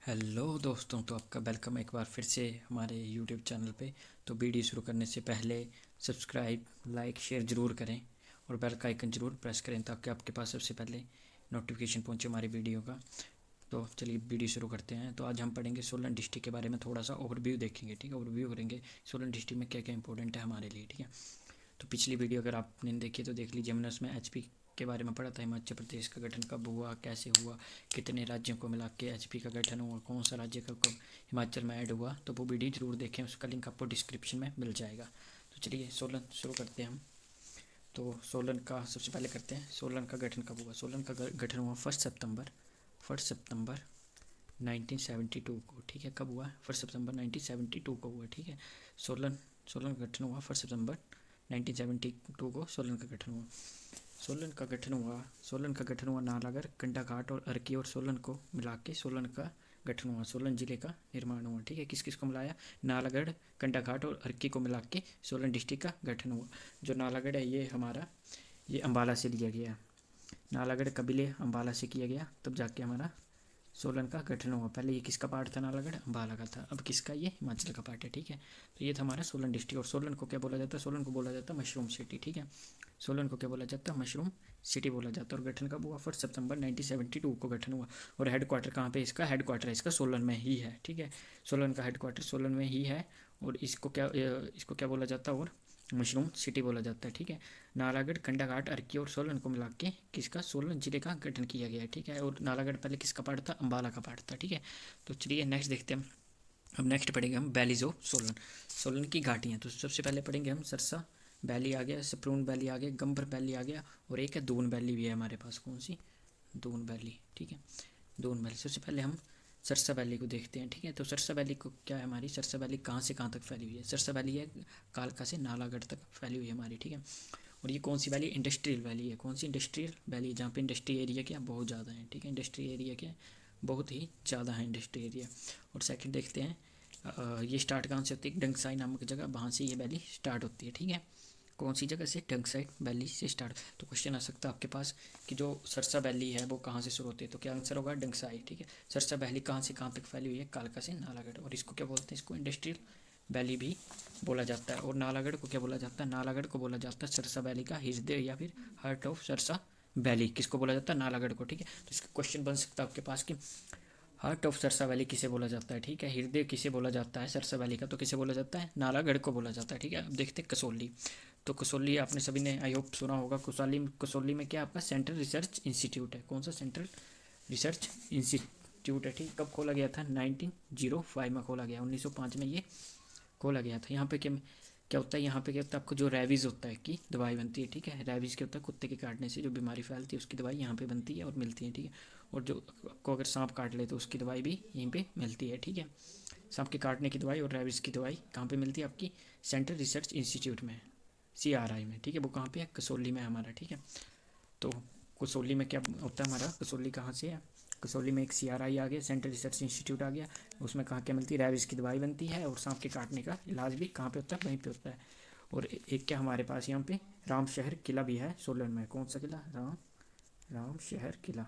Hello दोस्तों, तो आपका वेलकम एक बार फिर से हमारे यूट्यूब चैनल पे। तो वीडियो शुरू करने से पहले सब्सक्राइब, लाइक, शेयर ज़रूर करें और बेल का आइकन ज़रूर प्रेस करें ताकि आपके पास सबसे पहले नोटिफिकेशन पहुंचे हमारी वीडियो का। तो चलिए वीडियो शुरू करते हैं। तो आज हम पढ़ेंगे सोलन डिस्ट्रिक्ट के बारे में, थोड़ा सा ओवरव्यू देखेंगे। ठीक है, ओवरव्यू करेंगे सोलन डिस्ट्रिक्ट में क्या क्या इंपॉर्टेंट है हमारे लिए। ठीक है, तो पिछली वीडियो अगर आपने देखी तो देख लीजिए। हमने उसमें एचपी के बारे में पढ़ा था। हिमाचल प्रदेश का गठन कब हुआ, कैसे हुआ, कितने राज्यों को मिला के एचपी का गठन हुआ, कौन सा राज्य का कब हिमाचल में ऐड हुआ। तो वो वीडियो जरूर देखें, उसका लिंक आपको डिस्क्रिप्शन में मिल जाएगा। तो चलिए सोलन शुरू करते हैं हम। तो सोलन का सबसे पहले करते हैं, सोलन का गठन कब हुआ। सोलन का गठन हुआ 1 सितंबर 1972 को। ठीक है, कब हुआ? 1 सितंबर 1972 को हुआ। ठीक है, सोलन सोलन का गठन हुआ 1 सितंबर 1972 को। सोलन का गठन हुआ सोलन का गठन हुआ नालागढ़, कंडाघाट और अर्की और सोलन को मिला के सोलन का गठन हुआ। सोलन जिले का निर्माण हुआ। ठीक है, किस किस को मिलाया? नालागढ़, कंडाघाट और अर्की को मिला के सोलन डिस्ट्रिक्ट का गठन हुआ। जो नालागढ़ है ये अम्बाला से लिया गया। नालागढ़ कबीले अम्बाला से किया गया, तब जाके हमारा सोलन का गठन हुआ। पहले ये किसका पार्ट था? नालागढ़ अम्बाला का था। अब किसका? ये हिमाचल का पार्ट है। ठीक है, तो ये था हमारा सोलन डिस्ट्रिक्ट। और सोलन को क्या बोला जाता है? सोलन को बोला जाता है मशरूम सिटी। ठीक है, सोलन को क्या बोला जाता है? मशरूम सिटी बोला जाता है। और गठन कब हुआ? 1 सितंबर 1972 को गठन हुआ। और हेड क्वार्टर कहाँ पे? इसका हेड क्वार्टर इसका सोलन में ही है। ठीक है, सोलन का हेड क्वार्टर सोलन में ही है। और इसको क्या बोला जाता है? और मशरूम सिटी बोला जाता है। ठीक है, नालागढ़, कंडाघाट, अर्की और सोलन को मिला के किसका? सोलन जिले का गठन किया गया है। ठीक है, और नालागढ़ पहले किसका पार्ट था? अम्बाला का पार्ट था। ठीक है, तो चलिए नेक्स्ट देखते हैं। अब नेक्स्ट पढ़ेंगे हम वैलीज ऑफ सोलन, सोलन की घाटियाँ। तो सबसे पहले पढ़ेंगे हम सरसा वैली आ गया, सप्रून वैली आ गया, गंबर वैली आ गया, और एक है दून वैली भी है हमारे पास। कौन सी? दून वैली। ठीक है, दून वैली। सबसे पहले हम सरसा वैली को देखते हैं। ठीक है, तो सरसा वैली को क्या है हमारी? सरसा वैली कहाँ से कहाँ तक फैली हुई है? सरसा वैली है कालका से नालागढ़ तक फैली हुई है हमारी। ठीक है, और ये कौन सी वैली? इंडस्ट्रियल वैली है। कौन सी? इंडस्ट्रियल वैली, जहाँ पे इंडस्ट्री एरिया क्या बहुत ज़्यादा है। ठीक है, इंडस्ट्री एरिया क्या बहुत ही ज़्यादा है इंडस्ट्री एरिया। और सेकंड देखते हैं, ये स्टार्ट कहाँ से होती है? डंगसाई नामक जगह, वहाँ से ये वैली स्टार्ट होती है। ठीक है, कौन सी जगह से? डंगसाई वैली से स्टार्ट। तो क्वेश्चन आ सकता है आपके पास कि जो सरसा वैली है वो कहाँ से शुरू होती है, तो क्या आंसर होगा? डंगसाई। ठीक है, सरसा वैली कहाँ से कहाँ तक फैली हुई है? कालका से नालागढ़। और इसको क्या बोलते हैं? इसको इंडस्ट्रियल वैली भी बोला जाता है। और नालागढ़ को क्या बोला जाता है? नालागढ़ को बोला जाता है सरसा वैली का हृदय या फिर हार्ट ऑफ सरसा वैली। किसको बोला जाता है? नालागढ़ को। ठीक है, तो इसका क्वेश्चन बन सकता है आपके पास कि हार्ट ऑफ सरसा वैली किसे बोला जाता है? ठीक है, हृदय किसे बोला जाता है सरसा वैली का? तो किसे बोला जाता है? नालागढ़ को बोला जाता है। ठीक है, अब देखते हैं कसौली। तो कसौली आपने सभी ने आई होप सुना होगा। कसौली में क्या आपका सेंट्रल रिसर्च इंस्टीट्यूट है। कौन सा? सेंट्रल रिसर्च इंस्टीट्यूट है। ठीक, कब खोला गया था? 1905 में खोला गया, 1905 में ये खोला गया था। यहाँ पे क्या क्या होता है? यहाँ पे क्या होता है? आपको जो रेबीज़ होता है की दवाई बनती है। ठीक है, रेबीज़ क्या होता है? कुत्ते के काटने से जो बीमारी फैलती है उसकी दवाई यहाँ पे बनती है और मिलती है। ठीक है, और जो आपको अगर सांप काट ले तो उसकी दवाई भी यहीं पे मिलती है। ठीक है, सांप के काटने की दवाई और रेबीज़ की दवाई कहाँ पे मिलती है? आपकी सेंट्रल रिसर्च इंस्टीट्यूट में, CRI में। ठीक है, वो कहाँ पे है? कसौली में हमारा। ठीक है, तो कसौली में क्या होता है हमारा? कसौली कहाँ से है? कसौली में एक CRI आ गया, सेंट्रल रिसर्च इंस्टीट्यूट आ गया। उसमें कहाँ क्या मिलती है? रेबीज़ की दवाई बनती है और सांप के काटने का इलाज भी कहाँ पे होता है? वहीं पे होता है। और एक क्या हमारे पास यहाँ पे राम शहर किला भी है सोलन में। कौन सा किला? राम शहर किला।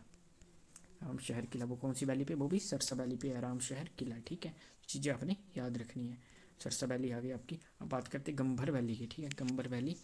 राम शहर किला वो कौन सी वैली पे? वो भी सरसा वैली पे है राम शहर किला। ठीक है, चीज़ें आपने याद रखनी है। सरसा वैली आ गई आपकी। अब बात करते हैं गंभर वैली की। ठीक है, गंभर वैली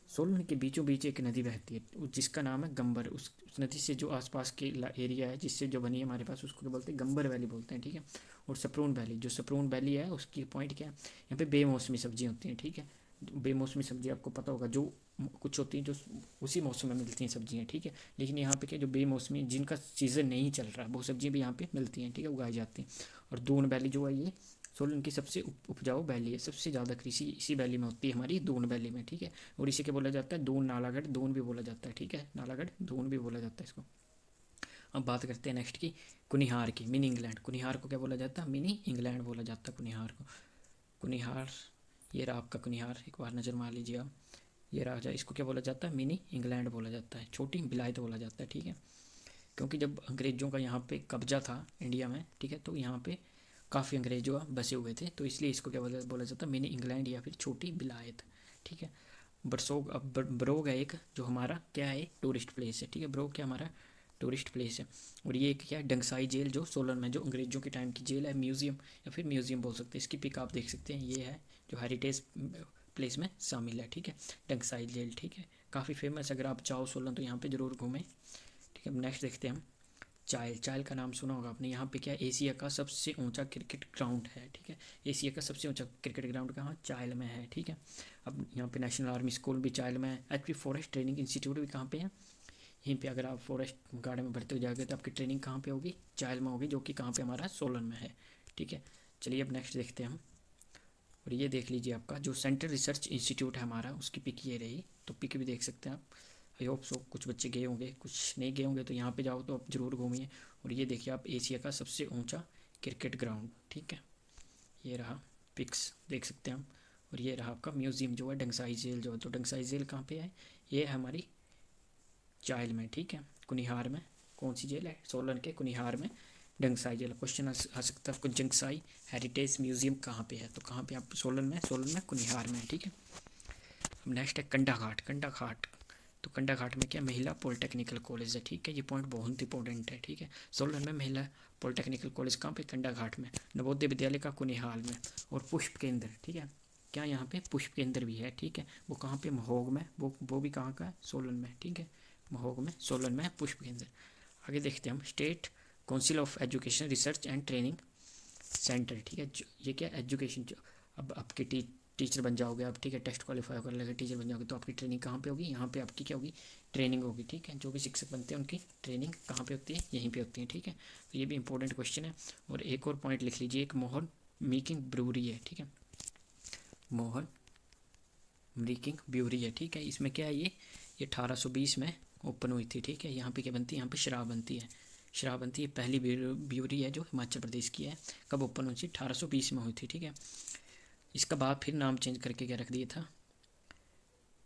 सोलन के बीचों बीच एक नदी बहती है जिसका नाम है गंबर। उस नदी से जो आसपास के एरिया है जिससे जो बनी है हमारे पास, उसको क्या बोलते हैं? गंबर वैली बोलते हैं। ठीक है, और सप्रून वैली, जो सप्रून वैली है उसकी पॉइंट क्या है? यहाँ पे बेमौसमी सब्जियाँ होती हैं। ठीक है, बेमौसमी सब्जी आपको पता होगा, जो कुछ होती हैं जो उसी मौसम में मिलती हैं सब्जियाँ। ठीक है, लेकिन यहाँ पे क्या जो बेमौसमी जिनका सीज़न नहीं चल रहा वो सब्जियाँ भी यहाँ पे मिलती हैं। ठीक है, उगाई जाती हैं। और दून वैली जो है ये सोलन की सबसे उपजाऊ वैली है। सबसे ज़्यादा कृषि इसी वैली में होती है हमारी, दून वैली में। ठीक है, और इसी के बोला जाता है दून नालागढ़, दून भी बोला जाता है। ठीक है, नालागढ़ दून भी बोला जाता है इसको। अब बात करते हैं नेक्स्ट की, कुनिहार की, मिनी इंग्लैंड। कुनिहार को क्या बोला जाता है? मिनी इंग्लैंड बोला जाता है कुनिहार को। कुनिहार, ये रहा आपका कुनिहार, एक बार नज़र मार लीजिए आप। ये राजा, इसको क्या बोला जाता है? मिनी इंग्लैंड बोला जाता है, छोटी बिलायत बोला जाता है। ठीक है, क्योंकि जब अंग्रेज़ों का यहाँ पे कब्जा था इंडिया में, ठीक है, तो यहाँ पे काफ़ी अंग्रेज जो बसे हुए थे, तो इसलिए इसको क्या बोला जाता है? मिनी इंग्लैंड या फिर छोटी बिलायत। ठीक है, बरसोग, अब ब्रोग है एक जो हमारा क्या है? टूरिस्ट प्लेस है। ठीक है, ब्रोग क्या हमारा टूरिस्ट प्लेस है। और ये क्या है, डंगसाई जेल जो सोलन में, जो अंग्रेजों के टाइम की जेल है, म्यूज़ियम या फिर म्यूज़ियम बोल सकते हैं। इसकी पिक आप देख सकते हैं, ये है जो हेरिटेज प्लेस में शामिल है, ठीक है, डंगसाई जेल, ठीक है, काफ़ी फेमस। अगर आप चाहो सोलन तो यहाँ पे ज़रूर घूमें, ठीक है। अब नेक्स्ट देखते हैं हम चाइल। चाइल का नाम सुना होगा आपने। यहाँ पे क्या, एशिया का सबसे ऊंचा क्रिकेट ग्राउंड है, ठीक है। एशिया का सबसे ऊंचा क्रिकेट ग्राउंड कहाँ, चाइल में है, ठीक है। अब यहाँ पे नेशनल आर्मी स्कूल भी चाइल में है। एचपी फॉरेस्ट ट्रेनिंग इंस्टीट्यूट भी कहाँ पे है, यहीं पे। अगर आप फॉरेस्ट गार्ड में भर्ती हो जाओगे तो आपकी ट्रेनिंग कहाँ पे होगी, चाइल में होगी, जो कि कहाँ पे हमारा सोलन में है, ठीक है। चलिए अब नेक्स्ट देखते हैं हम। और ये देख लीजिए आपका जो सेंट्रल रिसर्च इंस्टीट्यूट है हमारा, उसकी पिक ये रही, तो पिक भी देख सकते हैं आप। आई होप सो कुछ बच्चे गए होंगे, कुछ नहीं गए होंगे, तो यहाँ पे जाओ तो आप ज़रूर घूमिए। और ये देखिए आप, एशिया का सबसे ऊंचा क्रिकेट ग्राउंड, ठीक है। ये रहा, पिक्स देख सकते हैं हम। और ये रहा आपका म्यूज़ियम जो है, डंगसाई झील जो है। तो डंगसाई झील कहाँ पे है, ये है हमारी चाइल में, ठीक है, कुनिहार में। कौन सी जेल है, सोलन के कुनिहार में डंगसाई जेल। क्वेश्चन आ सकता है आपको, डंगसाई हेरिटेज म्यूजियम कहाँ पे है, तो कहाँ पे आप, सोलन में कुनिहार में, ठीक है। अब नेक्स्ट है कंडा घाट। कंडा घाट, तो कंडा घाट में क्या, महिला पॉलिटेक्निकल कॉलेज है, ठीक है। ये पॉइंट बहुत इंपॉर्टेंट है, ठीक है। सोलन में महिला पॉलिटेक्निकल कॉलेज कहाँ पे, कंडा घाट में। नवोदय विद्यालय का कुनिहाल में। और पुष्प केंद्र, ठीक है, क्या यहाँ पे पुष्प केंद्र भी है, ठीक है। वो कहाँ पे, महोग में। वो भी कहाँ का है, सोलन में, ठीक है, महोग में, सोलन में पुष्प केंद्र। आगे देखते हैं हम, state council of education research and training centre, ठीक है। ये क्या, एजुकेशन, अब आपके टीचर बन जाओगे आप, ठीक है, टेस्ट क्वालिफाई कर लेकर टीचर बन जाओगे, तो आपकी ट्रेनिंग कहाँ पे होगी, यहाँ पे आपकी क्या होगी, ट्रेनिंग होगी, ठीक है। जो भी शिक्षक बनते हैं उनकी ट्रेनिंग कहाँ पे होती है, यहीं पे होती है, ठीक है। तो ये भी इंपॉर्टेंट क्वेश्चन है। और एक और पॉइंट लिख लीजिए, एक मोहन मेकिंग ब्रूरी है, ठीक है, मोहन मेकिंग ब्रूरी है, ठीक है। इसमें क्या है, ये 1820 में ओपन हुई थी, ठीक है। यहाँ पे क्या बनती है, यहाँ पे शराब बनती है, शराब बनती है। पहली ब्यूरी है जो हिमाचल प्रदेश की है। कब ओपन हुई थी, 1820 में हुई थी, ठीक है। इसका बाद फिर नाम चेंज करके क्या रख दिया था,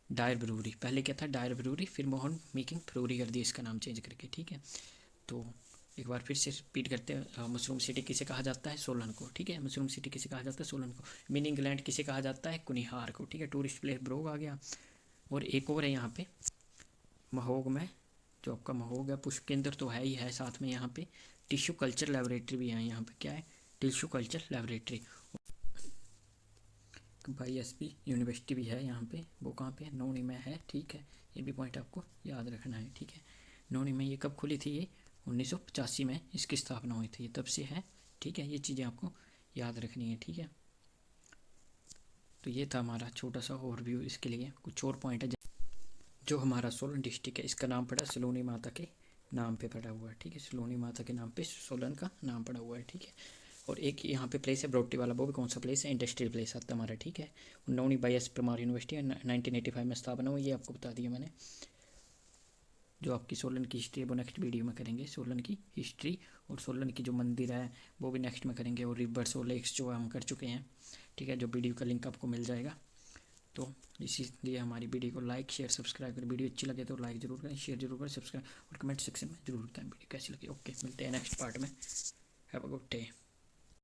डायर ब्रूरी। पहले क्या था, डायर ब्रूरी, फिर मोहन मेकिंग ब्रूरी कर दिया इसका नाम चेंज करके, ठीक है। तो एक बार फिर से रिपीट करते हैं, मशरूम सिटी किसे कहा जाता है, सोलन को, ठीक है। मशरूम सिटी किसे कहा जाता है, सोलन को। मिनी इंग्लैंड किसे कहा जाता है, कुनिहार को, ठीक है। टूरिस्ट प्लेस ब्रोग आ गया। और एक और है यहाँ पे महोग में, जो आपका महोग है, पुष्प केंद्र तो है ही है, साथ में यहाँ पे टिश्यू कल्चर लेबोरेटरी भी है। यहाँ पे क्या है, टिश्यू कल्चर लेबोरेटरी। भाई एसपी यूनिवर्सिटी भी है यहाँ पे, वो कहाँ पे, नौनी में है, ठीक है। ये भी पॉइंट आपको याद रखना है, ठीक है। नौनी में ये कब खुली थी, ये 1985 में इसकी स्थापना हुई थी, तब से है, ठीक है। ये चीज़ें आपको याद रखनी है, ठीक है। तो ये था हमारा छोटा सा ओवरव्यू। इसके लिए कुछ और पॉइंट है, जो हमारा सोलन डिस्ट्रिक्ट है, इसका नाम पड़ा सलोनी माता के नाम पे पड़ा हुआ है, ठीक है। सलोनी माता के नाम पे सोलन का नाम पड़ा हुआ है, ठीक है। और एक यहाँ पे प्लेस है ब्रोटी वाला, वो भी कौन सा प्लेस है, इंडस्ट्रियल प्लेस आता है हमारा, ठीक है। नौनी बाई एस परमार यूनिवर्सिटी 1985 में स्थापना हुई, ये आपको बता दिया मैंने। जो आपकी सोलन की हिस्ट्री है वो नेक्स्ट वीडियो में करेंगे, सोलन की हिस्ट्री। और सोलन की जो मंदिर है वो भी नेक्स्ट में करेंगे। और रिवर्स और लेक्स जो हम कर चुके हैं, ठीक है, जो वीडियो का लिंक आपको मिल जाएगा। तो इसीलिए हमारी वीडियो को लाइक शेयर सब्सक्राइब करें। वीडियो अच्छी लगे तो लाइक जरूर करें, शेयर जरूर करें, सब्सक्राइब, और कमेंट सेक्शन में जरूर बताएं वीडियो कैसी लगी। ओके, मिलते हैं नेक्स्ट पार्ट में। Have a good day.